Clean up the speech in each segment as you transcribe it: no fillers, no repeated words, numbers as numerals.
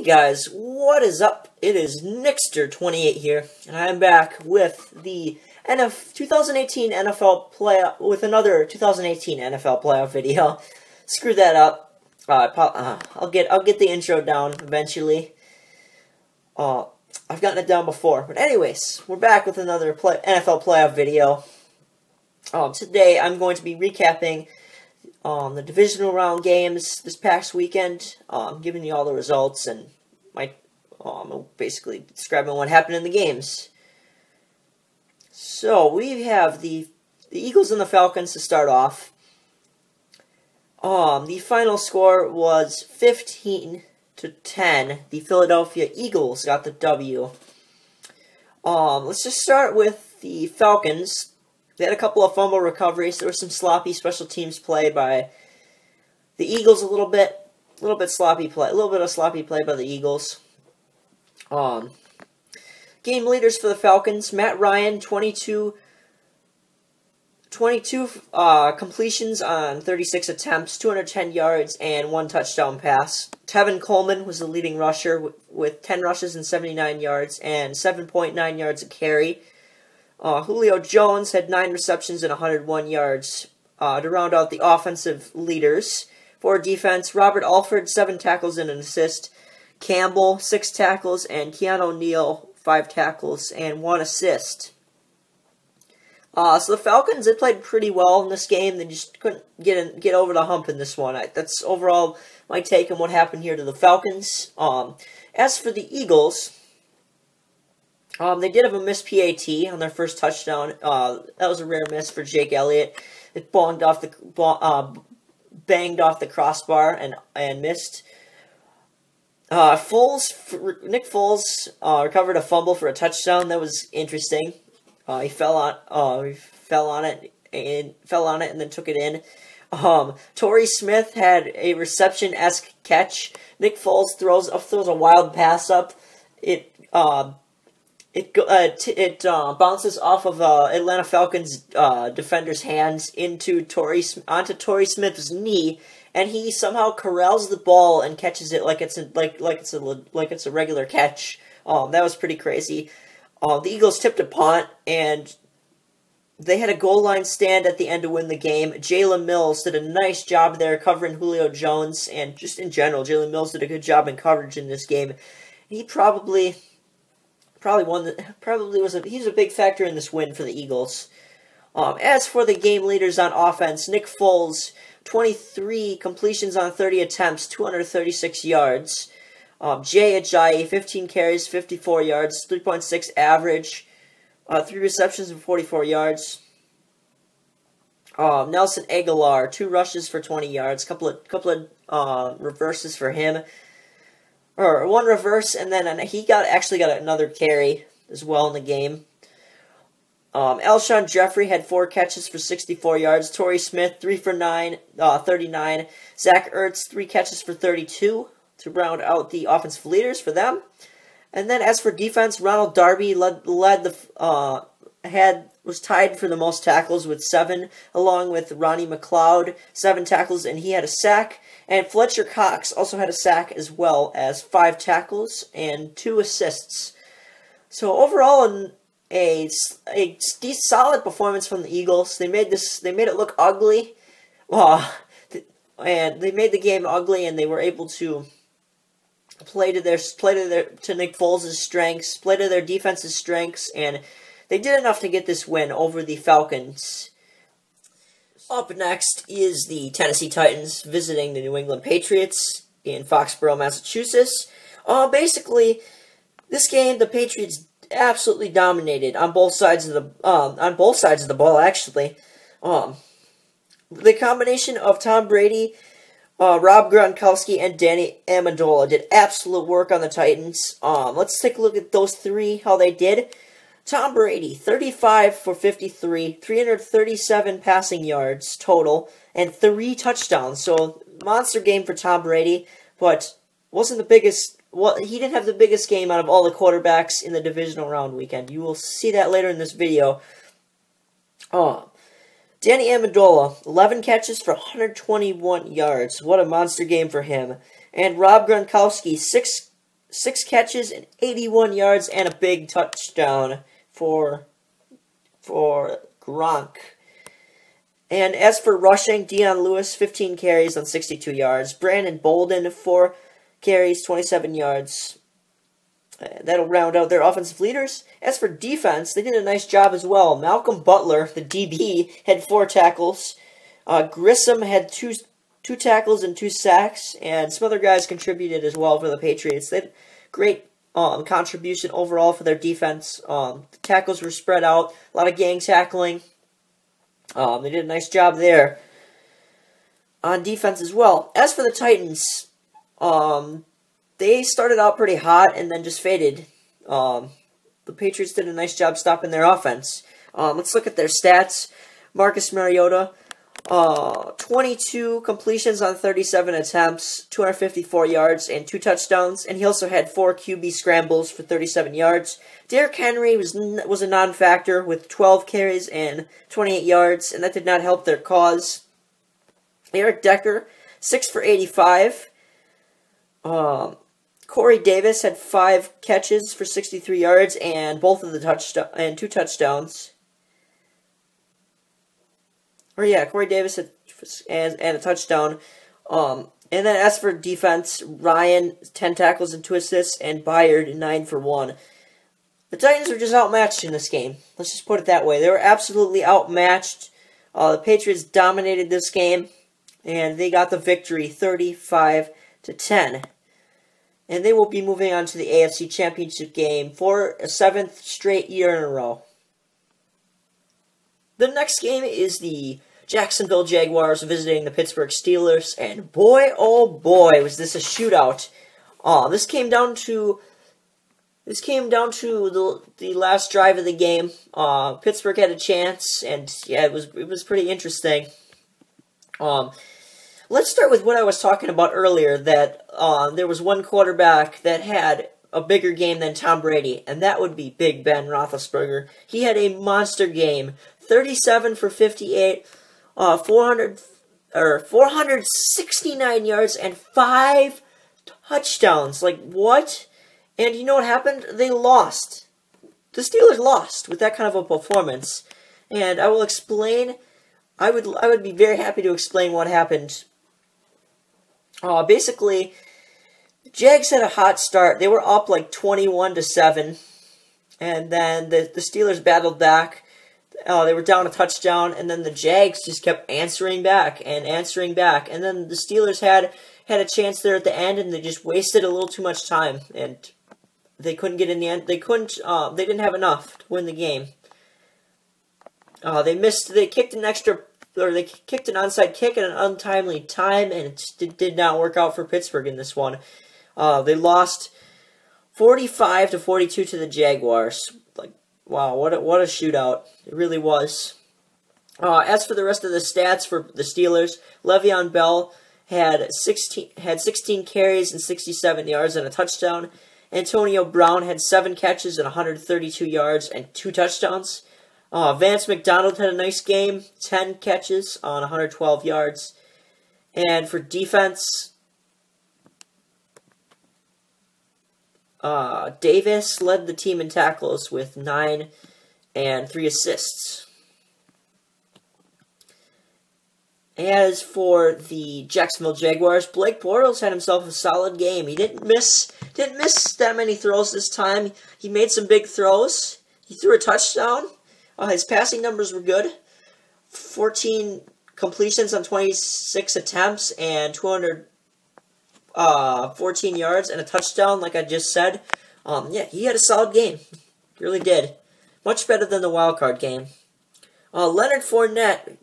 Guys, what is up? It is Nixter28 here, and I am back with the 2018 NFL playoff with another 2018 NFL playoff video. Screw that up. I'll get the intro down eventually. I've gotten it down before, but anyways, we're back with another NFL playoff video. Today I'm going to be recapping the divisional round games this past weekend, giving you all the results and basically describing what happened in the games. So we have the Eagles and the Falcons to start off. The final score was 15-10. The Philadelphia Eagles got the W. Let's just start with the Falcons. They had a couple of fumble recoveries. There was some sloppy special teams play by the Eagles. A little bit sloppy play. A little bit of sloppy play by the Eagles. Game leaders for the Falcons: Matt Ryan, 22 completions on 36 attempts, 210 yards, and 1 touchdown pass. Tevin Coleman was the leading rusher with 10 rushes and 79 yards and 7.9 yards a carry. Julio Jones had 9 receptions and 101 yards to round out the offensive leaders. For defense, Robert Alford, 7 tackles and an assist. Campbell, 6 tackles, and Keanu O'Neal, 5 tackles and 1 assist. So the Falcons, they played pretty well in this game. They just couldn't get over the hump in this one. That's overall my take on what happened here to the Falcons. As for the Eagles, they did have a missed PAT on their first touchdown. That was a rare miss for Jake Elliott. It banged off the crossbar and missed. Nick Foles recovered a fumble for a touchdown. That was interesting. He fell on it and then took it in. Torrey Smith had a reception-esque catch. Nick Foles throws a wild pass up. It bounces off of Atlanta Falcons defender's hands onto Torrey Smith's knee, and he somehow corrals the ball and catches it like it's a regular catch. That was pretty crazy. The Eagles tipped a punt, and they had a goal line stand at the end to win the game. Jalen Mills did a nice job there covering Julio Jones, and just in general, Jalen Mills did a good job in coverage in this game. He probably was a big factor in this win for the Eagles. As for the game leaders on offense, Nick Foles, 23 completions on 30 attempts, 236 yards. Jay Ajayi, 15 carries, 54 yards, 3.6 average, 3 receptions and 44 yards. Nelson Aguilar, 2 rushes for 20 yards, couple of reverses for him. Or 1 reverse, and then he actually got another carry as well in the game. Alshon Jeffrey had 4 catches for 64 yards. Torrey Smith, 3 for 9, 39. Zach Ertz, 3 catches for 32 to round out the offensive leaders for them. And then as for defense, Ronald Darby was tied for the most tackles with 7, along with Ronnie McLeod, 7 tackles, and he had a sack. And Fletcher Cox also had a sack as well as 5 tackles and 2 assists. So overall, a solid performance from the Eagles. They made it look ugly, and they made the game ugly, and they were able to play to Nick Foles' strengths, play to their defense's strengths, and they did enough to get this win over the Falcons. Up next is the Tennessee Titans visiting the New England Patriots in Foxborough, Massachusetts. Basically, this game the Patriots absolutely dominated on both sides of the ball. Actually, the combination of Tom Brady, Rob Gronkowski, and Danny Amendola did absolute work on the Titans. Let's take a look at those 3, how they did. Tom Brady, 35 for 53, 337 passing yards total, and 3 touchdowns. So, monster game for Tom Brady, but wasn't the biggest. Well, he didn't have the biggest game out of all the quarterbacks in the divisional round weekend. You will see that later in this video. Danny Amendola, 11 catches for 121 yards. What a monster game for him. And Rob Gronkowski, 6 6 catches and 81 yards and a big touchdown for Gronk. And as for rushing, Dion Lewis, 15 carries on 62 yards. Brandon Bolden, 4 carries, 27 yards. That'll round out their offensive leaders. As for defense, they did a nice job as well. Malcolm Butler, the DB, had 4 tackles. Grissom had two tackles and 2 sacks. And some other guys contributed as well for the Patriots. They had great contribution overall for their defense. The tackles were spread out. A lot of gang tackling. They did a nice job there on defense as well. As for the Titans, they started out pretty hot and then just faded. The Patriots did a nice job stopping their offense. Let's look at their stats. Marcus Mariota, 22 completions on 37 attempts, 254 yards, and 2 touchdowns. And he also had 4 QB scrambles for 37 yards. Derrick Henry was a non-factor with 12 carries and 28 yards, and that did not help their cause. Eric Decker, 6 for 85. Corey Davis had 5 catches for 63 yards and 2 touchdowns. Corey Davis had and a touchdown. And then as for defense, Ryan, 10 tackles and 2 assists, and Byard, 9 for 1. The Titans were just outmatched in this game. Let's just put it that way. They were absolutely outmatched. The Patriots dominated this game, and they got the victory 35-10. And they will be moving on to the AFC Championship game for a 7th straight year in a row. The next game is the Jacksonville Jaguars visiting the Pittsburgh Steelers, and boy, oh boy, was this a shootout. This came down to the last drive of the game. Pittsburgh had a chance, and yeah, it was pretty interesting. Let's start with what I was talking about earlier, that there was one quarterback that had a bigger game than Tom Brady, and that would be Big Ben Roethlisberger. He had a monster game, 37 for 58, 469 yards and 5 touchdowns. Like, what? And you know what happened? They lost. The Steelers lost with that kind of a performance. And I will explain. I would be very happy to explain what happened. Basically, Jags had a hot start. They were up like 21-7. And then the Steelers battled back. They were down a touchdown, and then the Jags just kept answering back. And then the Steelers had a chance there at the end, and they just wasted a little too much time, and they couldn't get in the end. They didn't have enough to win the game. They kicked an onside kick at an untimely time, and it just did not work out for Pittsburgh in this one. They lost 45-42 to the Jaguars. Like, wow, what a shootout. It really was. As for the rest of the stats for the Steelers, Le'Veon Bell had 16 carries and 67 yards and a touchdown. Antonio Brown had 7 catches and 132 yards and 2 touchdowns. Vance McDonald had a nice game, 10 catches on 112 yards. And for defense, Davis led the team in tackles with 9 and 3 assists. As for the Jacksonville Jaguars, Blake Bortles had himself a solid game. He didn't miss that many throws this time. He made some big throws. He threw a touchdown. His passing numbers were good. 14 completions on 26 attempts and 214 yards and a touchdown, like I just said. He had a solid game. He really did. Much better than the wildcard game. Leonard Fournette,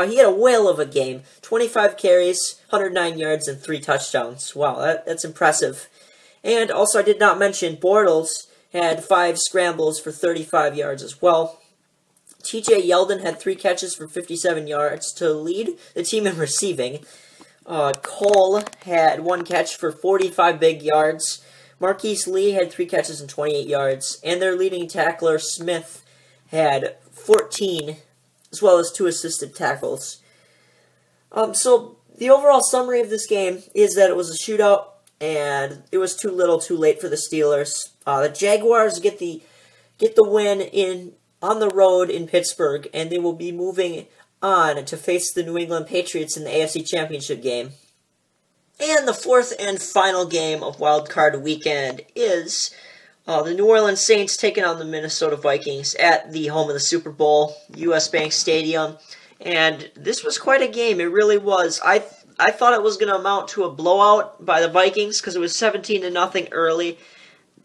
he had a whale of a game. 25 carries, 109 yards, and 3 touchdowns. Wow, that's impressive. And also, I did not mention, Bortles had 5 scrambles for 35 yards as well. TJ Yeldon had 3 catches for 57 yards to lead the team in receiving. Cole had 1 catch for 45 big yards. Marquise Lee had 3 catches and 28 yards. And their leading tackler, Smith, had 14, as well as 2 assisted tackles. So the overall summary of this game is that it was a shootout. and it was too little, too late for the Steelers. The Jaguars get the win on the road in Pittsburgh, and they will be moving on to face the New England Patriots in the AFC Championship game. And the fourth and final game of Wild Card Weekend is the New Orleans Saints taking on the Minnesota Vikings at the home of the Super Bowl, US Bank Stadium. And this was quite a game. It really was. I thought it was going to amount to a blowout by the Vikings because it was 17-0 early.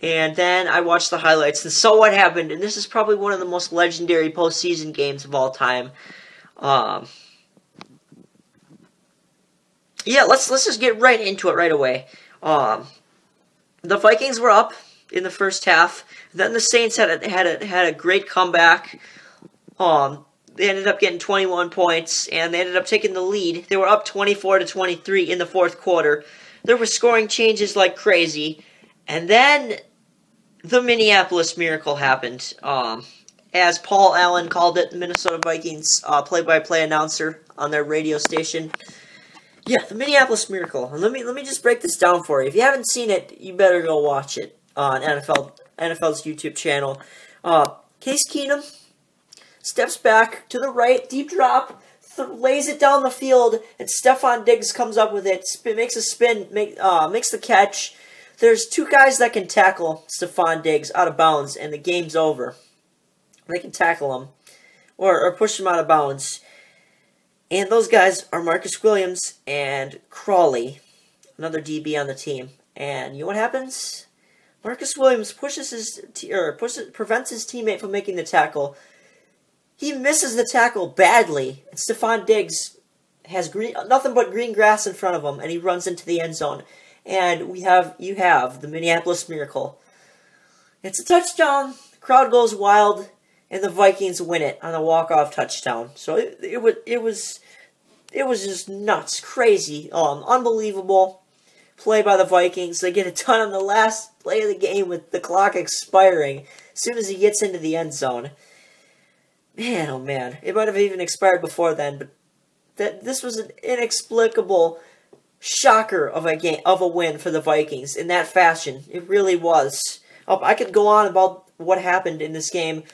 And then I watched the highlights and saw what happened. And this is probably one of the most legendary postseason games of all time. Yeah, let's just get right into it right away. The Vikings were up in the first half. Then the Saints had a great comeback. They ended up getting 21 points, and they ended up taking the lead. They were up 24-23 in the fourth quarter. There were scoring changes like crazy, and then the Minneapolis Miracle happened. As Paul Allen called it, the Minnesota Vikings play-by-play announcer on their radio station. Yeah, the Minneapolis Miracle. And let me just break this down for you. If you haven't seen it, you better go watch it on NFL's YouTube channel. Case Keenum steps back to the right, deep drop, lays it down the field, and Stephon Diggs comes up with it, makes a spin, makes the catch. There's two guys that can tackle Stephon Diggs out of bounds, and the game's over. They can tackle him or push him out of bounds. And those guys are Marcus Williams and Crawley, another DB on the team. And you know what happens? Marcus Williams prevents his teammate from making the tackle. He misses the tackle badly, and Stephon Diggs has nothing but green grass in front of him, and he runs into the end zone. And you have the Minneapolis Miracle. It's a touchdown. The crowd goes wild, and the Vikings win it on a walk-off touchdown. So it was just nuts, crazy, unbelievable play by the Vikings. They get it done on the last play of the game with the clock expiring as soon as he gets into the end zone. Man, oh man, it might have even expired before then, but this was an inexplicable shocker of a win for the Vikings in that fashion. It really was. I could go on about what happened in this game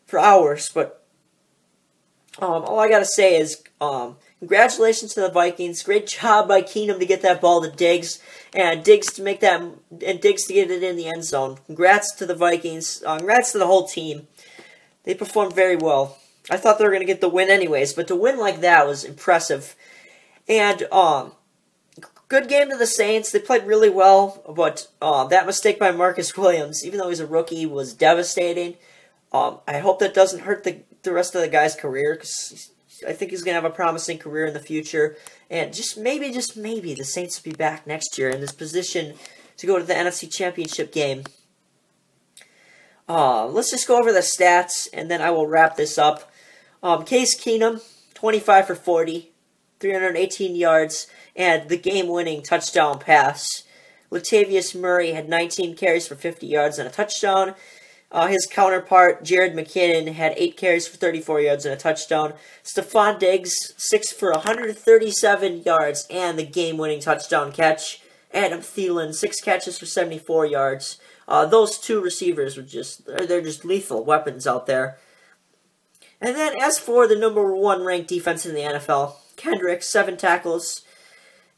for hours, but all I gotta say is congratulations to the Vikings. Great job by Keenum to get that ball to Diggs, and Diggs to get it in the end zone. Congrats to the Vikings. Congrats to the whole team. They performed very well. I thought they were going to get the win anyways, but to win like that was impressive. And good game to the Saints. They played really well, but that mistake by Marcus Williams, even though he's a rookie, was devastating. I hope that doesn't hurt the rest of the guy's career, because I think he's going to have a promising career in the future. And just maybe, the Saints will be back next year in this position to go to the NFC Championship game. Let's just go over the stats, and then I will wrap this up. Case Keenum, 25 for 40, 318 yards, and the game-winning touchdown pass. Latavius Murray had 19 carries for 50 yards and a touchdown. His counterpart, Jared McKinnon, had 8 carries for 34 yards and a touchdown. Stephon Diggs, 6 for 137 yards and the game-winning touchdown catch. Adam Thielen, 6 catches for 74 yards. Those two receivers they're just lethal weapons out there. And then as for the number 1 ranked defense in the NFL, Kendrick, 7 tackles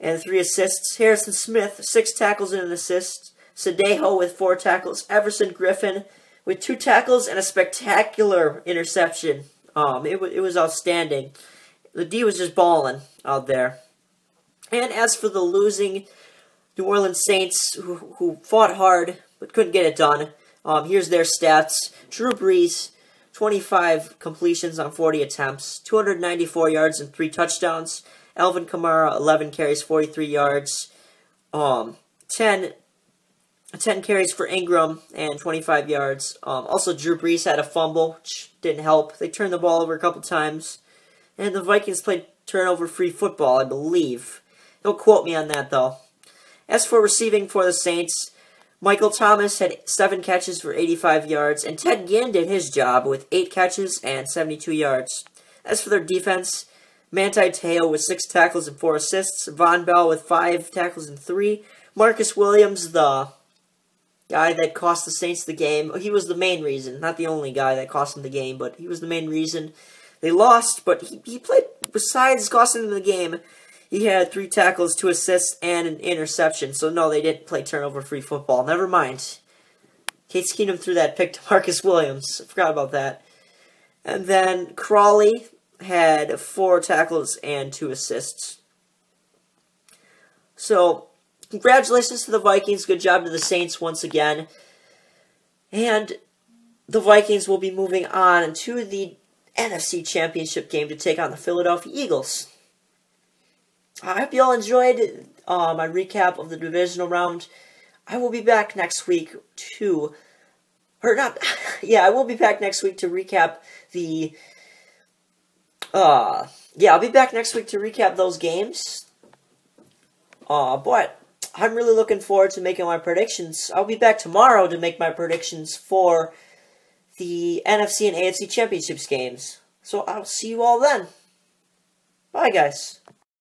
and 3 assists. Harrison Smith, 6 tackles and an assist. Sadejo with 4 tackles. Everson Griffin with 2 tackles and a spectacular interception. It was outstanding. The D was just balling out there. And as for the losing New Orleans Saints, who fought hard but couldn't get it done, here's their stats. Drew Brees, 25 completions on 40 attempts, 294 yards and 3 touchdowns. Alvin Kamara, 11 carries, 43 yards. 10 carries for Ingram and 25 yards. Also, Drew Brees had a fumble, which didn't help. They turned the ball over a couple times. And the Vikings played turnover-free football, I believe. Don't quote me on that, though. As for receiving for the Saints, Michael Thomas had 7 catches for 85 yards, and Ted Ginn did his job with 8 catches and 72 yards. As for their defense, Manti Te'o with 6 tackles and 4 assists, Von Bell with 5 tackles and 3, Marcus Williams, the guy that cost the Saints the game, he was the main reason. Not the only guy that cost them the game, but he was the main reason. They lost, but he played, besides costing them the game, he had 3 tackles, 2 assists, and an interception. So no, they didn't play turnover-free football. Never mind. Case Keenum threw that pick to Marcus Williams. I forgot about that. And then Crawley had 4 tackles and 2 assists. So, congratulations to the Vikings. Good job to the Saints once again. And the Vikings will be moving on to the NFC Championship game to take on the Philadelphia Eagles. I hope you all enjoyed my recap of the divisional round. I will be back next week to... Or not... Yeah, I will be back next week to recap the... Yeah, I'll be back next week to recap those games. But I'm really looking forward to making my predictions. I'll be back tomorrow to make my predictions for the NFC and AFC Championships games. So I'll see you all then. Bye, guys.